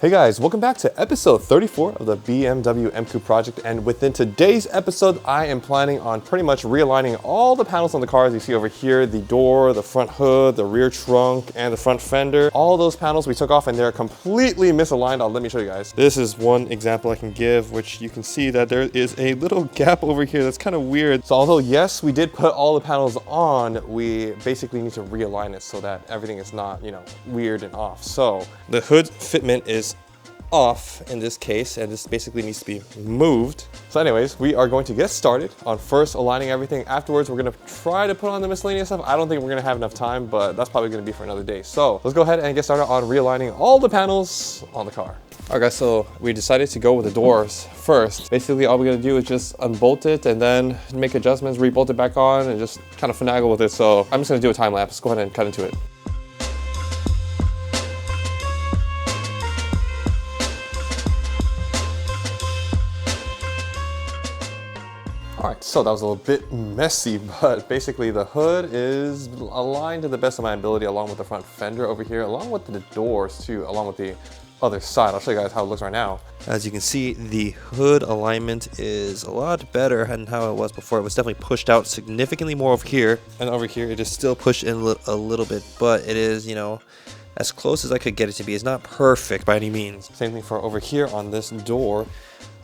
Hey guys, welcome back to episode 34 of the BMW M Coupe project, and within today's episode I am planning on pretty much realigning all the panels on the car. As you see over here, the door, the front hood, the rear trunk, and the front fender. All those panels we took off and they're completely misaligned. Let me show you guys. This is one example I can give, which you can see that there is a little gap over here that's kind of weird. So although yes, we did put all the panels on, we basically need to realign it so that everything is not, weird and off. So the hood fitment is off in this case, and this basically needs to be moved. So anyways, we are going to get started on first aligning everything. Afterwards, we're going to try to put on the miscellaneous stuff. I don't think we're going to have enough time, but that's probably going to be for another day. So let's go ahead and get started on realigning all the panels on the car. All right guys, so we decided to go with the doors first. Basically all we're going to do is just unbolt it and then make adjustments, rebolt it back on, and just kind of finagle with it. So I'm just going to do a time lapse. Go ahead and cut into it. Alright, so that was a little bit messy, but basically the hood is aligned to the best of my ability along with the front fender over here, along with the doors too, along with the other side. I'll show you guys how it looks right now. As you can see, the hood alignment is a lot better than how it was before. It was definitely pushed out significantly more over here, and over here it is still pushed in a little bit, but it is, as close as I could get it to be. It's not perfect by any means. Same thing for over here on this door.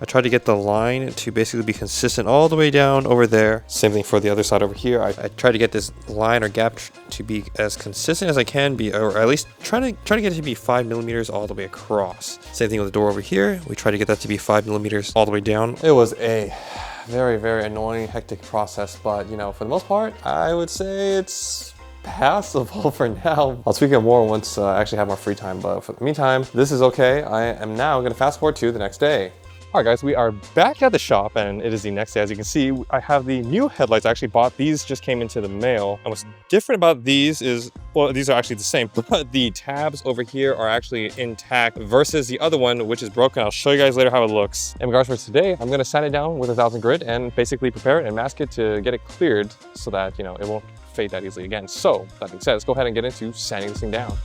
I tried to get the line to basically be consistent all the way down over there. Same thing for the other side over here. I tried to get this line or gap to be as consistent as I can be, or at least try to get it to be 5 millimeters all the way across. Same thing with the door over here. We tried to get that to be 5 millimeters all the way down. It was a very, very annoying, hectic process, but for the most part, I would say it's passable for now. I'll tweak it more once I actually have more free time, but for the meantime, this is okay. I am now going to fast forward to the next day. All right guys, we are back at the shop and it is the next day. As you can see, I have the new headlights. I actually bought these, just came into the mail. And what's different about these is, well, these are actually the same, but the tabs over here are actually intact versus the other one, which is broken. I'll show you guys later how it looks. In regards for today, I'm gonna sand it down with 1000 grit and basically prepare it and mask it to get it cleared so that, it won't fade that easily again. So that being said, let's go ahead and get into sanding this thing down.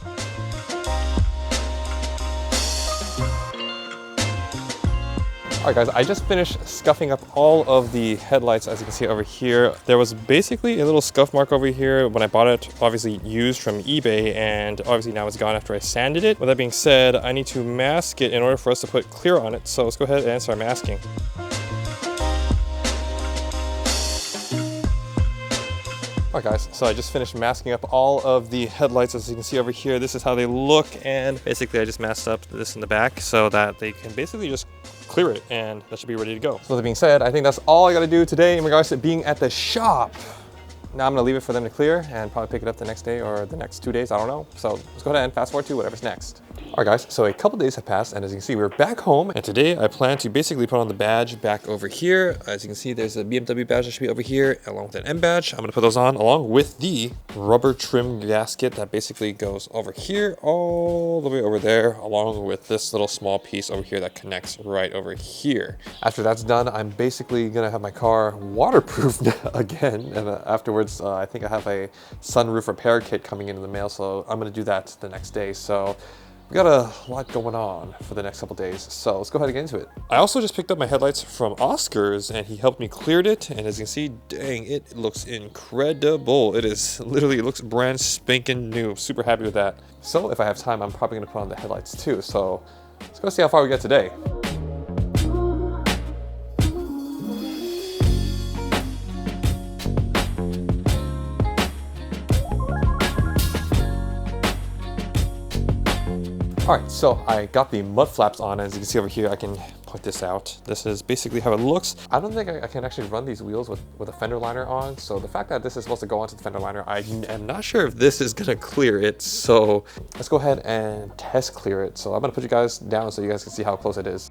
All right guys, I just finished scuffing up all of the headlights. As you can see over here, there was basically a little scuff mark over here when I bought it, obviously used from eBay, and obviously now it's gone after I sanded it. With that being said, I need to mask it in order for us to put clear on it. So let's go ahead and start masking. Alright guys, so I just finished masking up all of the headlights. As you can see over here, this is how they look, and basically I just masked up this in the back so that they can basically just clear it, and that should be ready to go. So that being said, I think that's all I gotta do today in regards to being at the shop. Now I'm gonna leave it for them to clear and probably pick it up the next day or the next 2 days, I don't know. So let's go ahead and fast forward to whatever's next. All right guys, so a couple days have passed, and as you can see, we're back home, and today I plan to basically put on the badge back over here. As you can see, there's a BMW badge that should be over here, along with an M badge. I'm gonna put those on along with the rubber trim gasket that basically goes over here, all the way over there, along with this little small piece over here that connects right over here. After that's done, I'm basically gonna have my car waterproofed again, and afterwards, I think I have a sunroof repair kit coming in the mail, so I'm gonna do that the next day. So we got a lot going on for the next couple days, so let's go ahead and get into it. I also just picked up my headlights from Oscar's, and he helped me cleared it, and as you can see, dang, it looks incredible. It looks brand spanking new. Super happy with that. So if I have time, I'm probably gonna put on the headlights too, so let's go see how far we get today. All right, so I got the mud flaps on. As you can see over here, I can point this out. This is basically how it looks. I don't think I can actually run these wheels with a fender liner on. So the fact that this is supposed to go onto the fender liner, I am not sure if this is gonna clear it. So let's go ahead and test clear it. So I'm gonna put you guys down so you guys can see how close it is.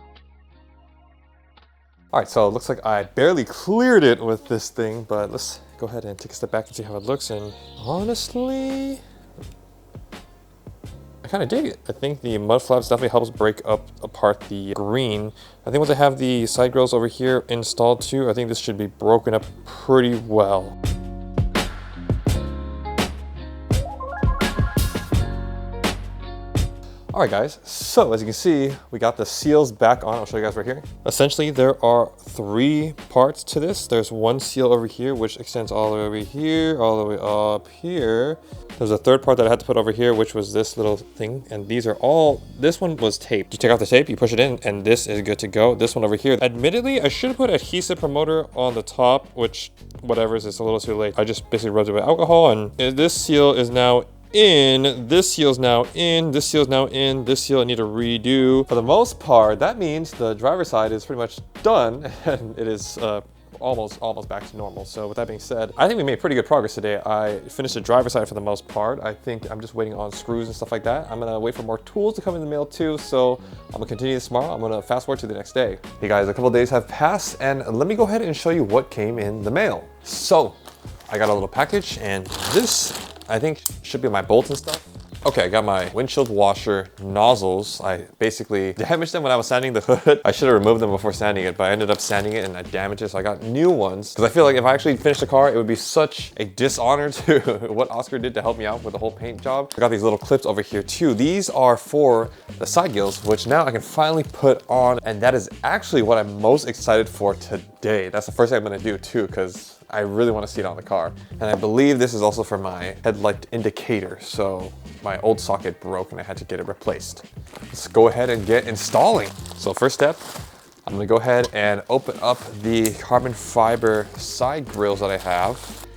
All right, so it looks like I barely cleared it with this thing, but let's go ahead and take a step back and see how it looks. And honestly, I kind of dig it. I think the mud flaps definitely helps break apart the green. I think once I have the side grills over here installed too, I think this should be broken up pretty well. All right, guys, so as you can see, we got the seals back on. I'll show you guys right here. Essentially, there are 3 parts to this. There's one seal over here, which extends all the way over here, all the way up here. There's a 3rd part that I had to put over here, which was this little thing. And these are all, this one was taped. You take off the tape, you push it in, and this is good to go. This one over here, admittedly, I should have put adhesive promoter on the top, which, whatever, it's a little too late. I just basically rubbed it with alcohol, and this seal is now in, this seal's now in, this seal's now in, this seal I need to redo. For the most part, that means the driver's side is pretty much done, and it is almost back to normal. So with that being said, I think we made pretty good progress today. I finished the driver's side for the most part. I think I'm just waiting on screws and stuff like that. I'm gonna wait for more tools to come in the mail too, so I'm gonna continue this tomorrow. I'm gonna fast forward to the next day. Hey guys, a couple days have passed, and let me go ahead and show you what came in the mail. So I got a little package, and this, I think, should be my bolts and stuff. Okay, I got my windshield washer nozzles. I basically damaged them when I was sanding the hood. I should have removed them before sanding it, but I ended up sanding it and I damaged it, so I got new ones. Because I feel like if I actually finished the car, it would be such a dishonor to what Oscar did to help me out with the whole paint job. I got these little clips over here too. These are for the side gills, which now I can finally put on, and that is actually what I'm most excited for today. That's the first thing I'm gonna do too, because I really want to see it on the car. And I believe this is also for my headlight indicator. So my old socket broke and I had to get it replaced. Let's go ahead and get installing. So first step, I'm gonna go ahead and open up the carbon fiber side grills that I have.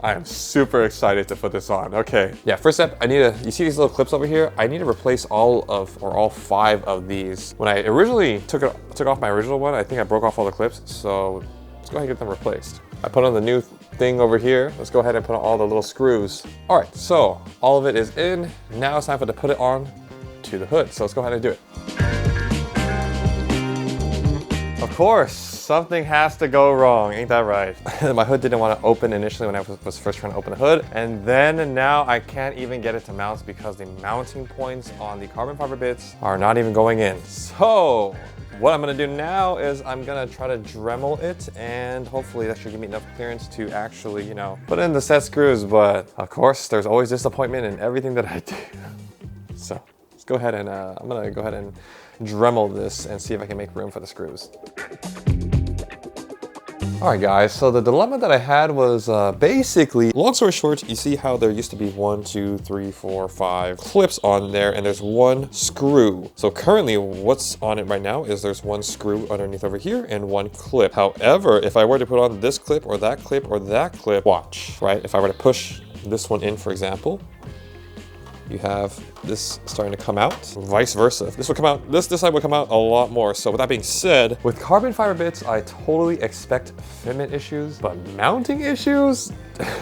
I am super excited to put this on. Okay, yeah, first step, I need to, you see these little clips over here? I need to replace all 5 of these. When I originally took off my original one, I think I broke off all the clips. So let's go ahead and get them replaced. I put on the new thing over here. Let's go ahead and put on all the little screws. All right, so all of it is in. Now it's time for to put it on to the hood. So let's go ahead and do it. Of course, something has to go wrong, ain't that right? My hood didn't want to open initially when I was first trying to open the hood. And then now I can't even get it to mount because the mounting points on the carbon fiber bits are not even going in. So what I'm gonna do now is I'm gonna try to Dremel it, and hopefully that should give me enough clearance to actually, you know, put in the set screws. But of course, there's always disappointment in everything that I do. So let's go ahead and I'm gonna go ahead and Dremel this and see if I can make room for the screws. All right, guys, so the dilemma that I had was basically, long story short, you see how there used to be 1, 2, 3, 4, 5 clips on there, and there's 1 screw. So currently what's on it right now is there's 1 screw underneath over here and 1 clip. However, if I were to put on this clip or that clip or that clip, watch, right? If I were to push this one in, for example, you have this starting to come out, vice versa. This would come out, this side would come out a lot more. So with that being said, with carbon fiber bits, I totally expect fitment issues, but mounting issues?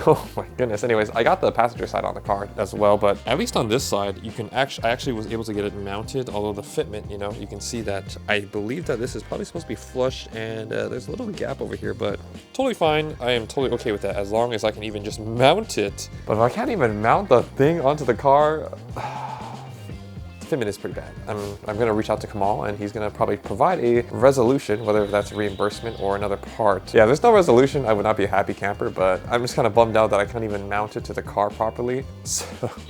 Oh my goodness. Anyways, I got the passenger side on the car as well, but at least on this side, you can actually, I actually was able to get it mounted, although the fitment, you know, you can see that I believe that this is probably supposed to be flush, and there's a little gap over here, but totally fine. I am totally okay with that as long as I can even just mount it. But if I can't even mount the thing onto the car, fitment is pretty bad. I'm gonna reach out to Kamal, and he's gonna probably provide a resolution, whether that's reimbursement or another part. Yeah, there's no resolution. I would not be a happy camper, but I'm just kind of bummed out that I can't even mount it to the car properly. So,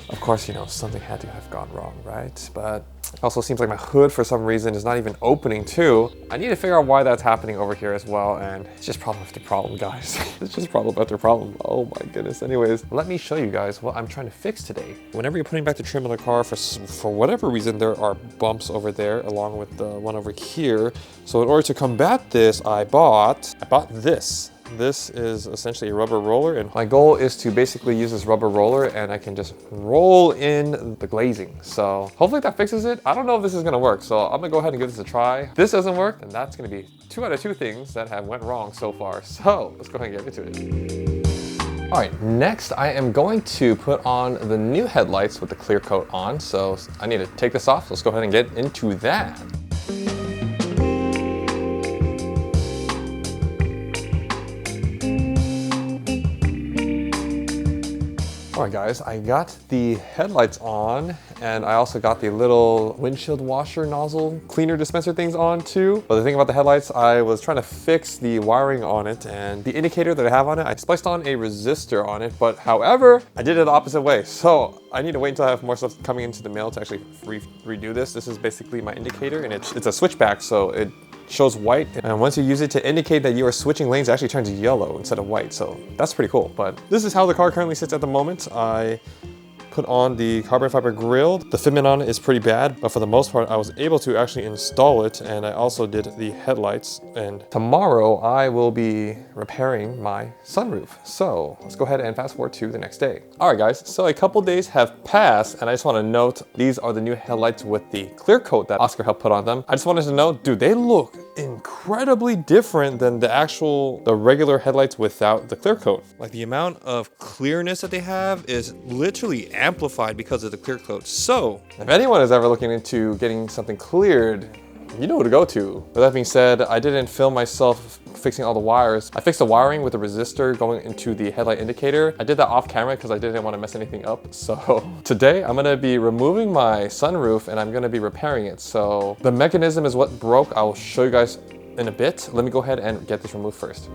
of course, you know, something had to have gone wrong, right? But it also seems like my hood, for some reason, is not even opening too. I need to figure out why that's happening over here as well, and it's just problem after problem, guys. It's just problem after problem. Oh my goodness. Anyways, let me show you guys what I'm trying to fix today. Whenever you're putting back the trim on the car, for whatever reason, there are bumps over there along with the one over here. So in order to combat this, I bought this. This is essentially a rubber roller, and my goal is to basically use this rubber roller and I can just roll in the glazing. So hopefully that fixes it. I don't know if this is gonna work, so I'm gonna go ahead and give this a try. If this doesn't work, then that's gonna be 2 out of 2 things that have went wrong so far. So let's go ahead and get into it. All right, next I am going to put on the new headlights with the clear coat on. So I need to take this off. Let's go ahead and get into that. All right guys, I got the headlights on and I also got the little windshield washer nozzle cleaner dispenser things on too. But the thing about the headlights, I was trying to fix the wiring on it and the indicator that I have on it, I spliced on a resistor on it, but however, I did it the opposite way. So I need to wait until I have more stuff coming into the mail to actually redo this. This is basically my indicator and it's a switchback, so it shows white, and once you use it to indicate that you are switching lanes, it actually turns yellow instead of white, so that's pretty cool. But this is how the car currently sits at the moment. I put on the carbon fiber grille. The fitment on it is pretty bad, but for the most part, I was able to actually install it, and I also did the headlights. And tomorrow, I will be repairing my sunroof. So let's go ahead and fast forward to the next day. All right, guys, so a couple days have passed, and I just want to note, these are the new headlights with the clear coat that Oscar helped put on them. I just wanted to know, dude, they look incredibly different than the regular headlights without the clear coat. Like the amount of clearness that they have is literally amplified because of the clear coat. So if anyone is ever looking into getting something cleared, you know who to go to. With that being said, I didn't film myself fixing all the wires. I fixed the wiring with the resistor going into the headlight indicator. I did that off camera because I didn't want to mess anything up. So today I'm gonna be removing my sunroof and I'm gonna be repairing it. So the mechanism is what broke. I will show you guys in a bit. Let me go ahead and get this removed first.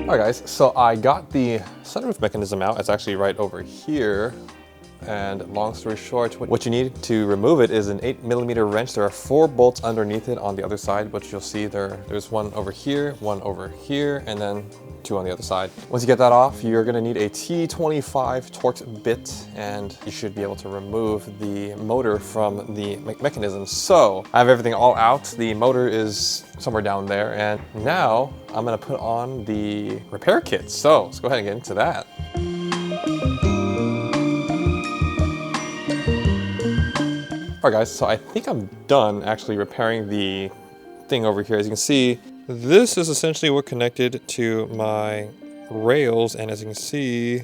All right guys, so I got the sunroof mechanism out. It's actually right over here. And long story short, what you need to remove it is an 8mm wrench. There are 4 bolts underneath it on the other side, which you'll see there's one over here, and then 2 on the other side. Once you get that off, you're gonna need a T25 Torx bit, and you should be able to remove the motor from the mechanism. So I have everything all out. The motor is somewhere down there, and now I'm gonna put on the repair kit. So let's go ahead and get into that. All right guys, so I think I'm done actually repairing the thing over here. As you can see, this is essentially what connected to my rails, and as you can see,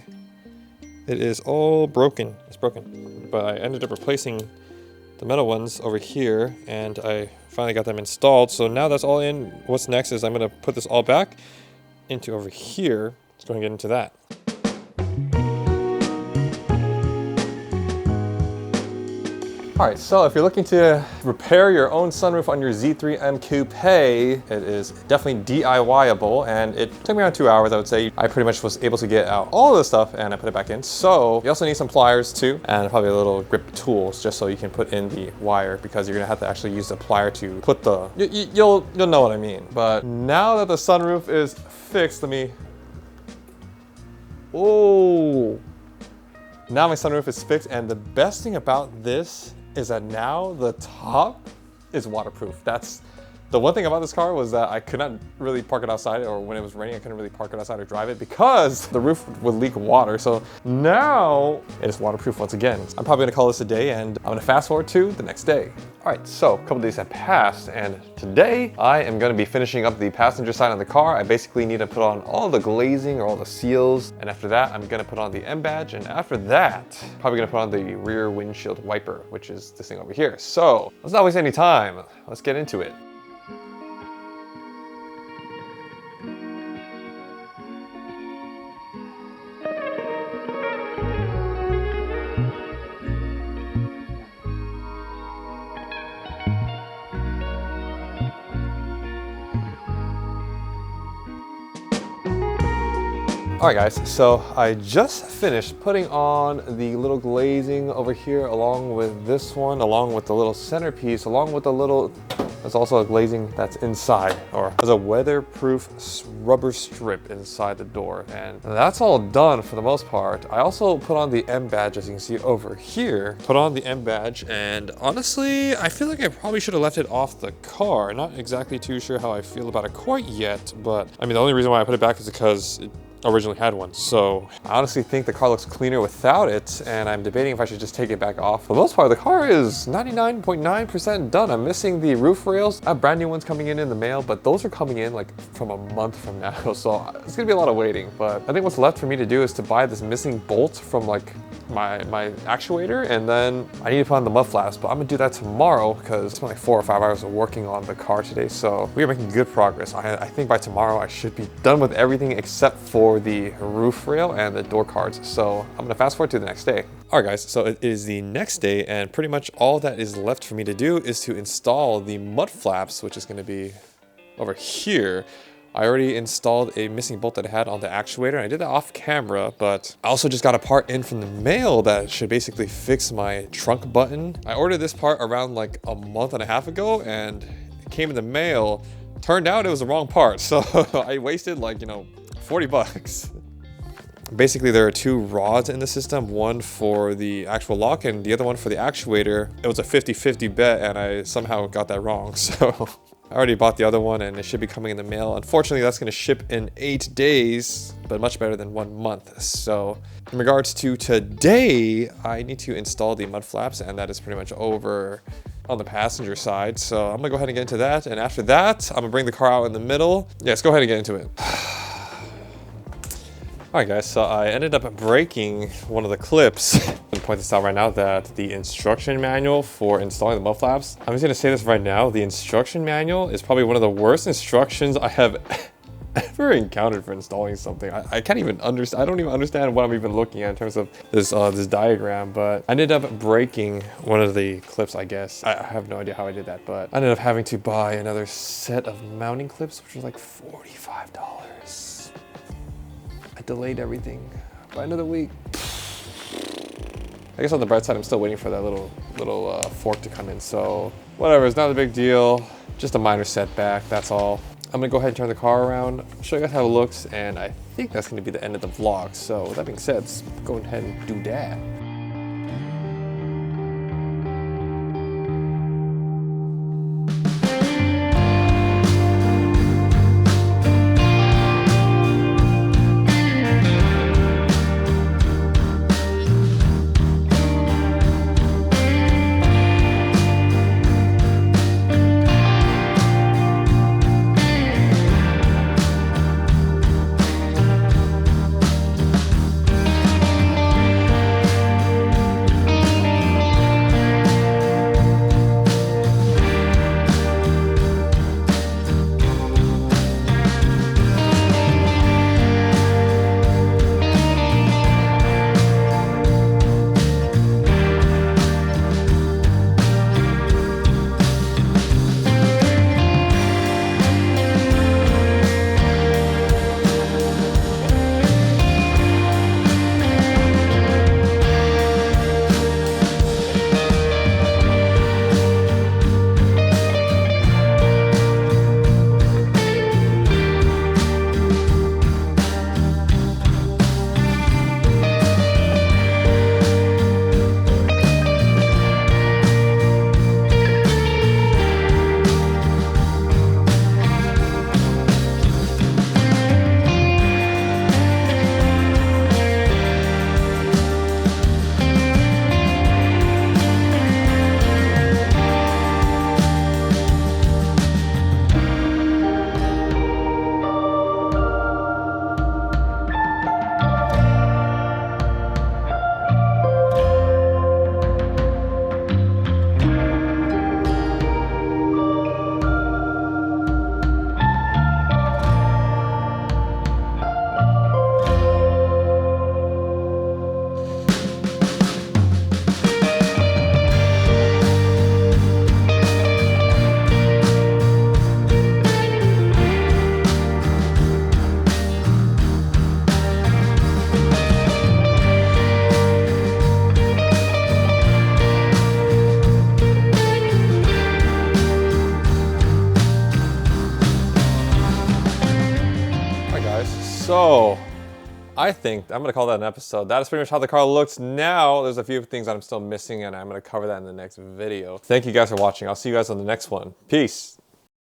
it is all broken. It's broken. But I ended up replacing the metal ones over here, and I finally got them installed. So now that's all in. What's next is I'm gonna put this all back into over here. Let's go ahead and get into that. All right, so if you're looking to repair your own sunroof on your Z3 M Coupe, it is definitely DIY-able, and it took me around 2 hours, I would say. I pretty much was able to get out all of the stuff and I put it back in. So you also need some pliers too, and probably a little grip tools just so you can put in the wire, because you're gonna have to actually use the plier to put the, you'll know what I mean. But now that the sunroof is fixed, now my sunroof is fixed, and the best thing about this is that now the top is waterproof. That's the one thing about this car, was that I could not really park it outside, or when it was raining, I couldn't really park it outside or drive it because the roof would leak water. So now it is waterproof once again. I'm probably gonna call this a day, and I'm gonna fast forward to the next day. All right, so a couple days have passed, and today I am gonna be finishing up the passenger side of the car. I basically need to put on all the glazing or all the seals, and after that, I'm gonna put on the M badge, and after that, probably gonna put on the rear windshield wiper, which is this thing over here. So let's not waste any time. Let's get into it. All right guys, so I just finished putting on the little glazing over here, along with this one, along with the little centerpiece, along with the little, there's also a glazing that's inside, or there's a weatherproof rubber strip inside the door, and that's all done for the most part. I also put on the M badge, as you can see over here. Put on the M badge, and honestly, I feel like I probably should have left it off the car. Not exactly too sure how I feel about it quite yet, but I mean, the only reason why I put it back is because it originally had one. So I honestly think the car looks cleaner without it, and I'm debating if I should just take it back off. For the most part, the car is 99.9% done. I'm missing the roof rails. I have brand new ones coming in the mail, but those are coming in like from a month from now. So it's gonna be a lot of waiting, but I think what's left for me to do is to buy this missing bolt from like my actuator, and then I need to put on the mud flaps, but I'm gonna do that tomorrow because it's been like 4 or 5 hours of working on the car today. So we are making good progress. I think by tomorrow I should be done with everything except for for the roof rail and the door cards. So I'm gonna fast forward to the next day. All right guys, so it is the next day and pretty much all that is left for me to do is to install the mud flaps, which is gonna be over here. I already installed a missing bolt that I had on the actuator. I did that off camera, but I also just got a part in from the mail that should basically fix my trunk button. I ordered this part around like a month and a half ago and it came in the mail. Turned out it was the wrong part. So I wasted like, you know, 40 bucks. Basically, there are two rods in the system, one for the actual lock and the other one for the actuator. It was a 50-50 bet and I somehow got that wrong. So I already bought the other one and it should be coming in the mail. Unfortunately, that's going to ship in 8 days, but much better than 1 month. So in regards to today, I need to install the mud flaps and that is pretty much over on the passenger side. So I'm gonna go ahead and get into that. And after that, I'm gonna bring the car out in the middle. Yeah, let's go ahead and get into it. All right guys, so I ended up breaking one of the clips. I'm gonna point this out right now that the instruction manual for installing the mud flaps, I'm just gonna say this right now, the instruction manual is probably one of the worst instructions I have ever encountered for installing something. I can't even understand, I don't even understand what I'm even looking at in terms of this this diagram, but I ended up breaking one of the clips, I guess. I have no idea how I did that, but I ended up having to buy another set of mounting clips, which was like $45. I delayed everything by another week. I guess on the bright side, I'm still waiting for that little fork to come in. So whatever, it's not a big deal. Just a minor setback, that's all. I'm gonna go ahead and turn the car around, show you guys how it looks, and I think that's gonna be the end of the vlog. So with that being said, let's go ahead and do that. So I think I'm gonna call that an episode. That is pretty much how the car looks now. There's a few things that I'm still missing and I'm gonna cover that in the next video. Thank you guys for watching. I'll see you guys on the next one. Peace.